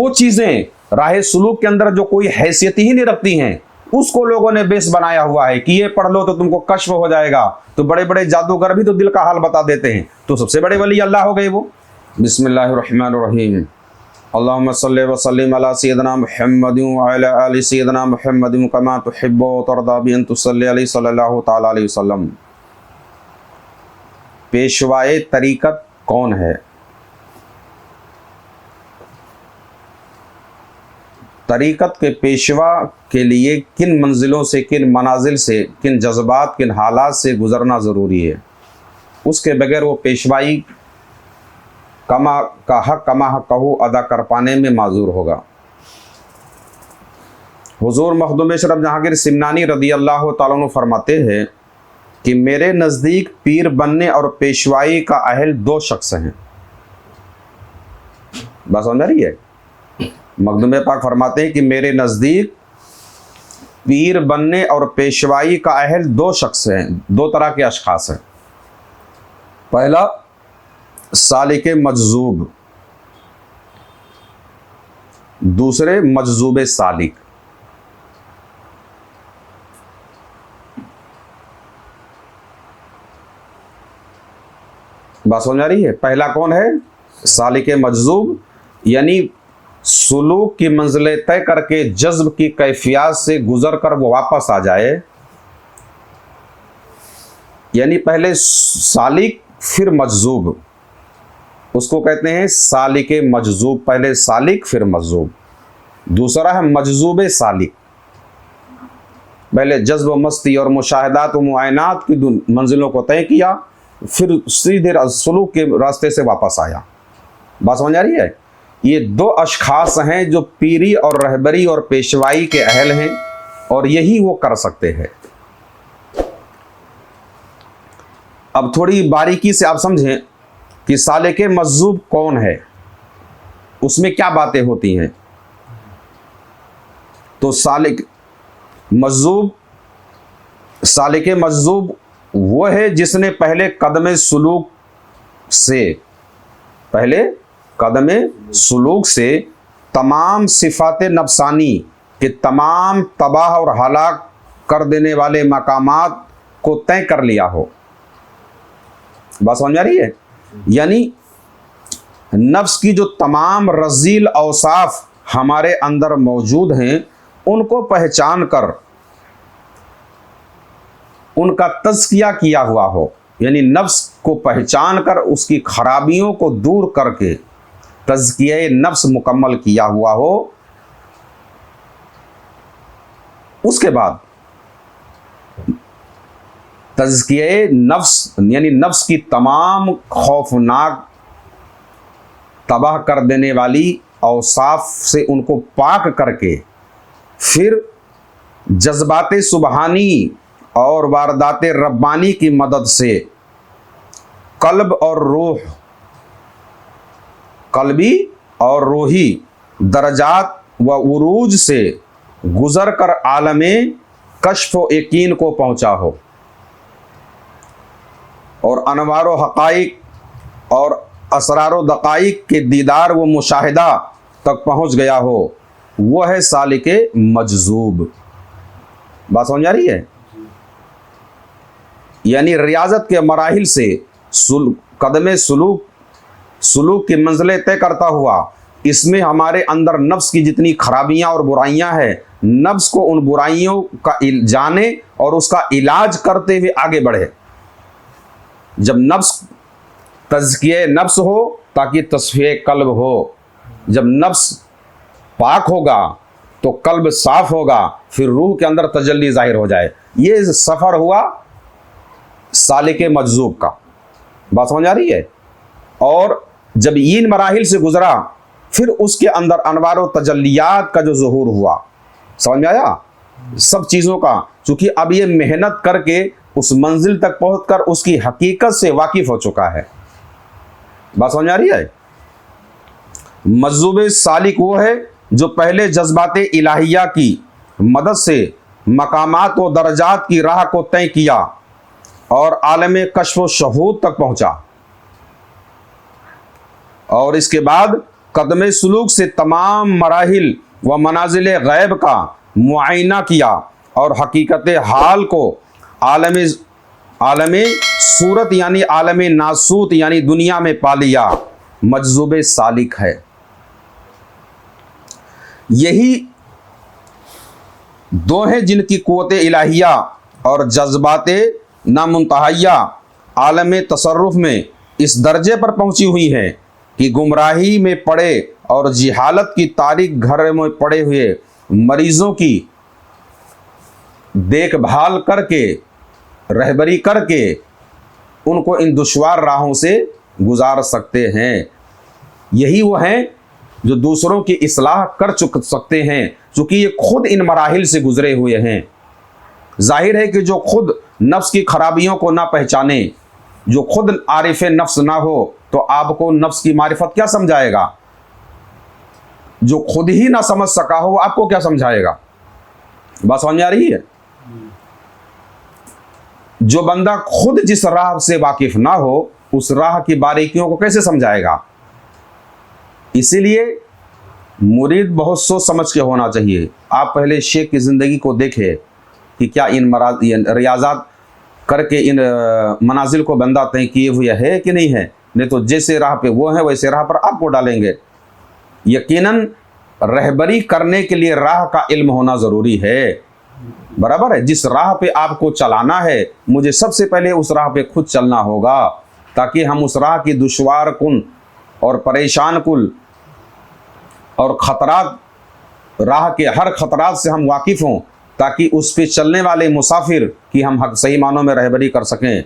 वो चीजें राह सुलूक के अंदर जो कोई हैसियत ही नहीं रखती हैं, उसको लोगों ने बेस बनाया हुआ है कि ये पढ़ लो तो तुमको कश्फ हो जाएगा। तो बड़े बड़े जादूगर भी तो दिल का हाल बता देते हैं, तो सबसे बड़े वली अल्लाह हो गए वो। बिस्मिल्लाहिर्रहमानिर्रहीम। अल्लाहुम्मा सल्लि व सल्लिम अला सय्यिदिना मुहम्मदिन व अला आलि सय्यिदिना मुहम्मदिन कमा तुहिब्बु व तर्दा बि अन तुसल्ली अलैहि सल्लल्लाहु तआला अलैहि वसल्लम। पेशवाए तरीकत कौन है? तरीकत के पेशवा के लिए किन मंजिलों से, किन मनाजिल से, किन जज्बात, किन हालात से गुजरना ज़रूरी है, उसके बगैर वो पेशवाई कमा का हक कमा हक कहू अदा कर पाने में माजूर होगा। हुजूर मखदूम अशरफ जहांगीर सिमनानी रदी अल्लाह तआला अन्हु फरमाते हैं कि मेरे नज़दीक पीर बनने और पेशवाई का अहल दो शख्स हैं। बात समझ रही है? मखदूम पाक फरमाते हैं कि मेरे नज़दीक पीर बनने और पेशवाई का अहल दो शख्स हैं, दो तरह के अशखास हैं। पहला सालिक मजजूब, दूसरे मजजूब सालिक। बात समझ आ रही है? पहला कौन है? सालिक मजजूब, यानी सुलूक की मंजिलें तय करके जज्ब की कैफियत से गुजर कर वो वापस आ जाए, यानी पहले सालिक फिर मजजूब, उसको कहते हैं सालिक मजजूब। पहले सालिक फिर मजजूब। दूसरा है मजजूब सालिक, पहले जज्ब मस्ती और मुशाहदात व मुआयनात की मंजिलों को तय किया, फिर सीधे सुलूक के रास्ते से वापस आया। बात समझ आ रही है? ये दो अशखास हैं जो पीरी और रहबरी और पेशवाई के अहल हैं, और यही वो कर सकते हैं। अब थोड़ी बारीकी से आप समझें कि सालिक मजजूब कौन है, उसमें क्या बातें होती हैं। तो सालिक मजजूब वो है जिसने पहले कदम सुलूक से तमाम सिफात नफसानी के तमाम तबाह और हलाक कर देने वाले मकामात को तय कर लिया हो। बात समझ आ रही है? यानी नफ्स की जो तमाम रजील औसाफ हमारे अंदर मौजूद हैं, उनको पहचान कर उनका तज़किया किया हुआ हो, यानी नफ्स को पहचान कर उसकी खराबियों को दूर करके तज़किया नफ्स मुकम्मल किया हुआ हो। उसके बाद तज़किया नफ्स, यानी नफ्स की तमाम खौफनाक तबाह कर देने वाली औसाफ से उनको पाक करके फिर जज्बात सुबहानी और वारदात रब्बानी की मदद से कल्ब और रूह, कल्बी और रूही दर्जात व उरूज से गुजर कर आलमे कश्फ व यकीन को पहुँचा हो, और अनवार व हक़ाइक़ और असरार व दक़ाइक़ के दीदार व मुशाहिदा तक पहुँच गया हो, वो है सालिक मजजूब। बात समझ आ रही है? यानी रियाजत के मराहिल से कदम सुलूक की मंजिलें तय करता हुआ, इसमें हमारे अंदर नफ्स की जितनी खराबियां और बुराइयां हैं, नफ्स को उन बुराइयों का जाने और उसका इलाज करते हुए आगे बढ़े। जब नफ्स तज़किया नफ्स हो ताकि तस्फ़िये कल्ब हो, जब नफ्स पाक होगा तो कल्ब साफ होगा, फिर रूह के अंदर तजल्ली जाहिर हो जाए। ये सफ़र हुआ सालिक मजजूब का। बात समझ आ रही है? और जब इन मराहिल से गुजरा, फिर उसके अंदर अनवार व तजल्लियात का जो ज़ुहूर हुआ, समझ में आया सब चीज़ों का। चूँकि अब ये मेहनत करके उस मंजिल तक पहुँचकर उसकी हकीकत से वाकिफ़ हो चुका है। बात समझ आ रही है? मजजूब सालिक वो है जो पहले जज्बात इलाहिया की मदद से मकामात व दर्जात की राह को तय किया और आलम कश्फ व शहूद तक पहुँचा, और इसके बाद कदम सुलूक से तमाम मराहिल व मनाजिल गैब का मुआयना किया और हकीकत हाल को आलम सूरत यानी आलम नासूत यानी दुनिया में पा लिया, मजज़ूब सालिक है। यही दो हैं जिनकी क़ुव्वत इलाहिया और जज्बात नामुंतहिया आलम तसर्रुफ़ में इस दर्जे पर पहुंची हुई हैं कि गुमराही में पड़े और जिहालत की तारीख घर में पड़े हुए मरीज़ों की देखभाल करके, रहबरी करके उनको इन दुश्वार राहों से गुजार सकते हैं। यही वो हैं जो दूसरों की इस्लाह कर सकते हैं, चूँकि ये खुद इन मराहिल से गुजरे हुए हैं। जाहिर है कि जो खुद नफ्स की खराबियों को ना पहचाने, जो खुद आरिफ नफ्स ना हो, तो आपको नफ्स की मारिफत क्या समझाएगा? जो खुद ही ना समझ सका हो, आपको क्या समझाएगा? बात समझ आ रही है? जो बंदा खुद जिस राह से वाकिफ ना हो, उस राह की बारीकियों को कैसे समझाएगा? इसीलिए मुरीद बहुत सोच समझ के होना चाहिए। आप पहले शेख की ज़िंदगी को देखें कि क्या इन रियाजात करके इन मनाजिल को बंदा तय किए हुए है कि नहीं है। नहीं तो जैसे राह पे वो है वैसे राह पर आपको डालेंगे। यकीनन रहबरी करने के लिए राह का इल्म होना ज़रूरी है, बराबर है। जिस राह पे आपको चलाना है, मुझे सबसे पहले उस राह पे खुद चलना होगा, ताकि हम उस राह की दुश्वार कुन और परेशान कुल और ख़तरात, राह के हर ख़तरात से हम वाकिफ़ हों, ताकि उस पे चलने वाले मुसाफिर की हम हक सही मानों में रहबरी कर सकें।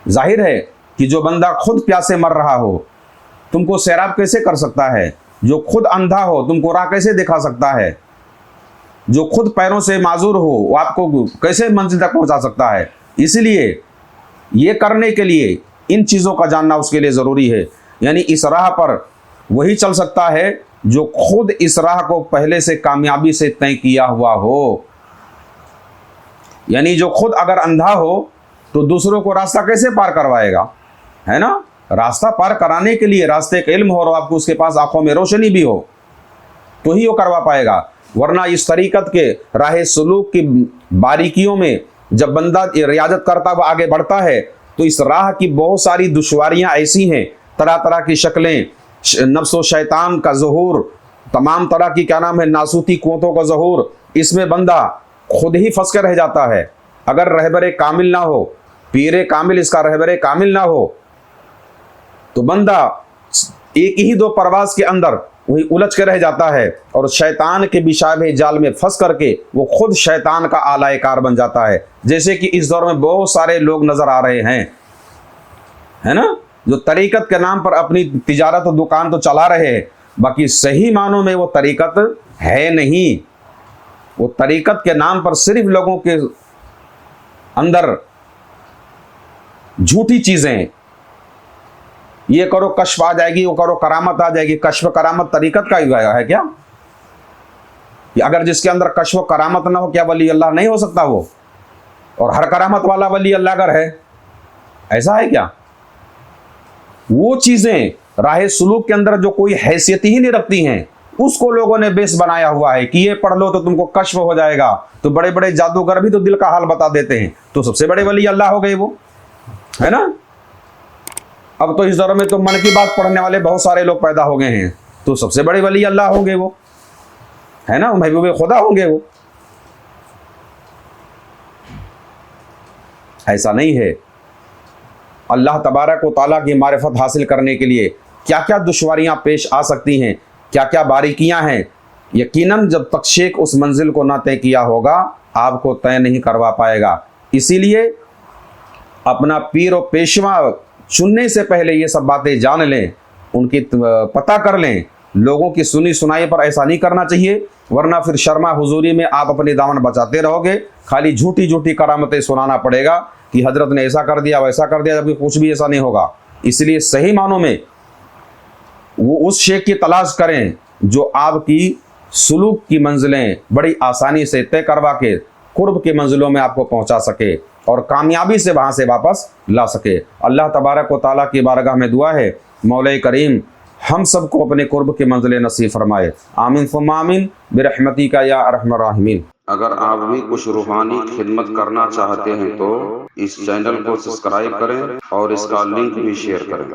जाहिर है कि जो बंदा खुद प्यासे मर रहा हो, तुमको सैराब कैसे कर सकता है? जो खुद अंधा हो, तुमको राह कैसे दिखा सकता है? जो खुद पैरों से माजूर हो, वो आपको कैसे मंजिल तक पहुंचा सकता है? इसलिए ये करने के लिए इन चीज़ों का जानना उसके लिए ज़रूरी है। यानी इस राह पर वही चल सकता है जो खुद इस राह को पहले से कामयाबी से तय किया हुआ हो। यानी जो खुद अगर अंधा हो तो दूसरों को रास्ता कैसे पार करवाएगा? है ना? रास्ता पार कराने के लिए रास्ते का इल्म हो और आपको उसके पास आंखों में रोशनी भी हो, तो ही वो करवा पाएगा। वरना इस तरीक़त के राह सलूक की बारीकियों में जब बंदा रियाजत करता हुआ आगे बढ़ता है, तो इस राह की बहुत सारी दुश्वारियाँ ऐसी हैं, तरह तरह की शक्लें, नफ्स व शैतान का ज़हूर, तमाम तरह की क्या नाम है नासूती क़ुव्वतों का ज़हूर, इसमें बंदा खुद ही फंस कर रह जाता है। अगर रहबर कामिल ना हो, पीर कामिल इसका रहबर कामिल ना हो, तो बंदा एक ही दो परवाज़ के अंदर वही उलझ के रह जाता है और शैतान के बिशाबे जाल में फंस करके वो खुद शैतान का आलाए कार बन जाता है। जैसे कि इस दौर में बहुत सारे लोग नज़र आ रहे हैं, है ना, जो तरीक़त के नाम पर अपनी तिजारत और दुकान तो चला रहे हैं, बाकी सही मानों में वो तरीक़त है नहीं। वो तरीक़त के नाम पर सिर्फ लोगों के अंदर झूठी चीज़ें, ये करो कश्फ आ जाएगी, वो करो करामत आ जाएगी। कश्फ करामत तरीक़त का ही है क्या? कि अगर जिसके अंदर कश्फ करामत ना हो, क्या वली अल्लाह नहीं हो सकता वो? और हर करामत वाला वली अल्लाह अगर है, ऐसा है क्या? वो चीज़ें राह सुलूक के अंदर जो कोई हैसियत ही नहीं रखती हैं, उसको लोगों ने बेस बनाया हुआ है कि ये पढ़ लो तो तुमको कश्फ हो जाएगा। तो बड़े बड़े जादूगर भी तो दिल का हाल बता देते हैं, तो सबसे बड़े वली अल्लाह हो गए वो, है ना। अब तो इस दौर में तो मन की बात पढ़ने वाले बहुत सारे लोग पैदा हो गए हैं, तो सबसे बड़े वली अल्लाह होंगे वो, है ना, महबूब खुदा होंगे वो। ऐसा नहीं है। अल्लाह तबारक व तआला की मारिफत हासिल करने के लिए क्या क्या दुश्वारियां पेश आ सकती हैं, क्या क्या बारीकियां हैं, यकीनन जब तक शेख उस मंजिल को ना तय किया होगा, आपको तय नहीं करवा पाएगा। इसीलिए अपना पीर और पेशवा चुनने से पहले ये सब बातें जान लें, उनकी पता कर लें। लोगों की सुनी सुनाई पर ऐसा नहीं करना चाहिए, वरना फिर शर्मा हुजूरी में आप अपने दामन बचाते रहोगे। खाली झूठी झूठी करामतें सुनाना पड़ेगा कि हजरत ने ऐसा कर दिया वैसा कर दिया, जबकि कुछ भी ऐसा नहीं होगा। इसलिए सही मानों में वो उस शेख की तलाश करें जो आपकी सुलूक की मंजिलें बड़ी आसानी से तय करवा के कुर्ब की मंजिलों में आपको पहुंचा सके और कामयाबी से वहाँ से वापस ला सके। अल्लाह तबारक व तआला की बारगाह में दुआ है, मौला करीम हम सबको अपने कुर्ब के मंजिल नसीब फरमाए। आमीन सुम्मा आमीन बिरहमती का या अरहमर राहिमीन। अगर आप भी कुछ रूहानी खिदमत करना चाहते हैं तो इस चैनल को सब्सक्राइब करें और इसका लिंक भी शेयर करें।